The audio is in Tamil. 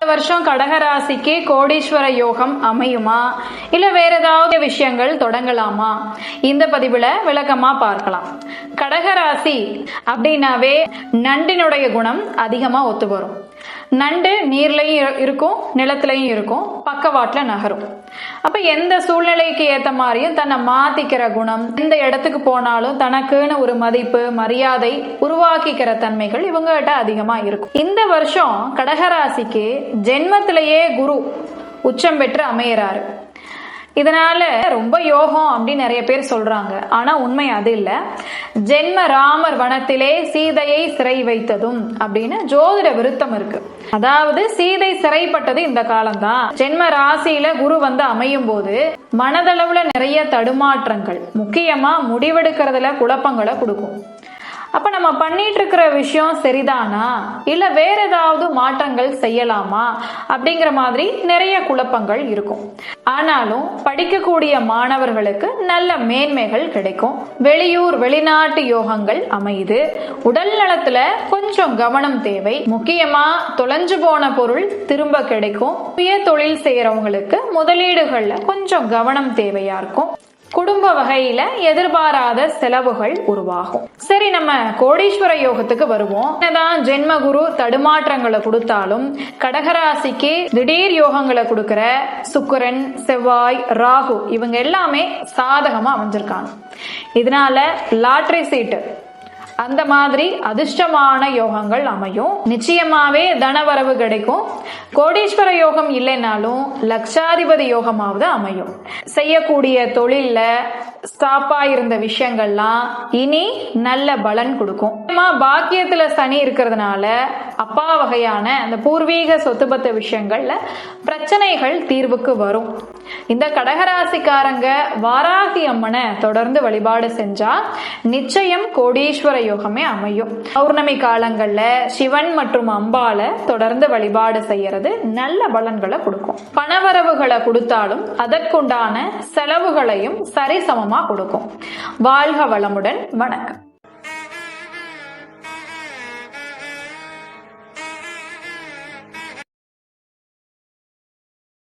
வருஷம் கடகராசிக்கு கோடீஸ்வர யோகம் அமையுமா, இல்ல வேற ஏதாவது விஷயங்கள் தொடங்கலாமா, இந்த பதிவுல விளக்கமா பார்க்கலாம். கடகராசி அப்படின்னாவே நண்டினுடைய குணம் அதிகமா ஒத்து வரும். நண்டு நீர்லையும் இருக்கும், நிலத்திலையும் இருக்கும், பக்கவாட்டுல நகரும். அப்ப எந்த சூழ்நிலைக்கு ஏத்த மாதிரியும் தன்னை மாத்திக்கிற குணம், எந்த இடத்துக்கு போனாலும் தனக்குன்னு ஒரு மதிப்பு மரியாதை உருவாக்கிக்கிற தன்மைகள் இவங்ககிட்ட அதிகமா இருக்கும். இந்த வருஷம் கடகராசிக்கு ஜென்மத்திலேயே குரு உச்சம் பெற்று அமையறாரு. இதனால ரொம்ப யோகம் அப்படின்னு நிறைய பேர் சொல்றாங்க. ஆனா உண்மை அது இல்ல. ஜென்ம ராமர் வனத்திலே சீதையை சிறை வைத்ததும் அப்படின்னு ஜோதிட விருத்தம் இருக்கு. அதாவது சீதை சிறைப்பட்டது இந்த காலம்தான். ஜென்ம ராசியில குரு வந்து அமையும் போது மனதளவுல நிறைய தடுமாற்றங்கள், முக்கியமா முடிவெடுக்கிறதுல குழப்பங்களை கொடுக்கும். அப்ப நம்ம பண்ணிட்டு இருக்கிற விஷயம் சரிதானா, இல்ல வேற ஏதாவது மாற்றங்கள் செய்யலாமா அப்படிங்கிற மாதிரி நிறைய குழப்பங்கள் இருக்கும். ஆனாலும் படிக்கக்கூடிய மாணவர்களுக்கு நல்ல மேன்மைகள் கிடைக்கும். வெளியூர் வெளிநாட்டு யோகங்கள் அமையுது. உடல் நலத்துல கொஞ்சம் கவனம் தேவை. முக்கியமா தொலைஞ்சு போன பொருள் திரும்ப கிடைக்கும். சுய தொழில் செய்யறவங்களுக்கு முதலீடுகள்ல கொஞ்சம் கவனம் தேவையா இருக்கும். குடும்ப வகையில எதிர்பாராத செலவுகள் உருவாகும். சரி, நம்ம கோடீஸ்வர யோகத்துக்கு வருவோம். என்னதான் ஜென்ம குரு தடுமாற்றங்களை கொடுத்தாலும் கடகராசிக்கு திடீர் யோகங்களை கொடுக்கிற சுக்கிரன், செவ்வாய், ராகு இவங்க எல்லாமே சாதகமா அமைஞ்சிருக்காங்க. இதனால லாட்டரி சீட்டு அந்த மாதிரி அதிர்ஷ்டமான யோகங்கள் அமையும். நிச்சயமாவே தனவரவு கிடைக்கும். கோடீஸ்வர யோகம் இல்லைனாலும் லட்சாதிபதி யோகமாவது அமையும். செய்யக்கூடிய தொழில்ல ஸ்டாப்பா இருந்த விஷயங்கள்லாம் இனி நல்ல பலன் கொடுக்கும். பாக்கியத்துல சனி இருக்கிறதுனால அப்பா வகையான அந்த பூர்வீக சொத்து பத்த விஷயங்கள்ல பிரச்சனைகள் தீர்வுக்கு வரும். இந்த கடகராசிக்காரங்க வாராகி அம்மனை தொடர்ந்து வழிபாடு செஞ்சா நிச்சயம் கோடீஸ்வர யோகமே அமையும். பௌர்ணமி காலங்கள்ல சிவன் மற்றும் அம்பால தொடர்ந்து வழிபாடு செய்யறது நல்ல பலன்களை கொடுக்கும். பணவரவுகளை கொடுத்தாலும் அதற்குண்டான செலவுகளையும் சரிசமமா கொடுக்கும். வாழ்க வளமுடன். வணக்கம்.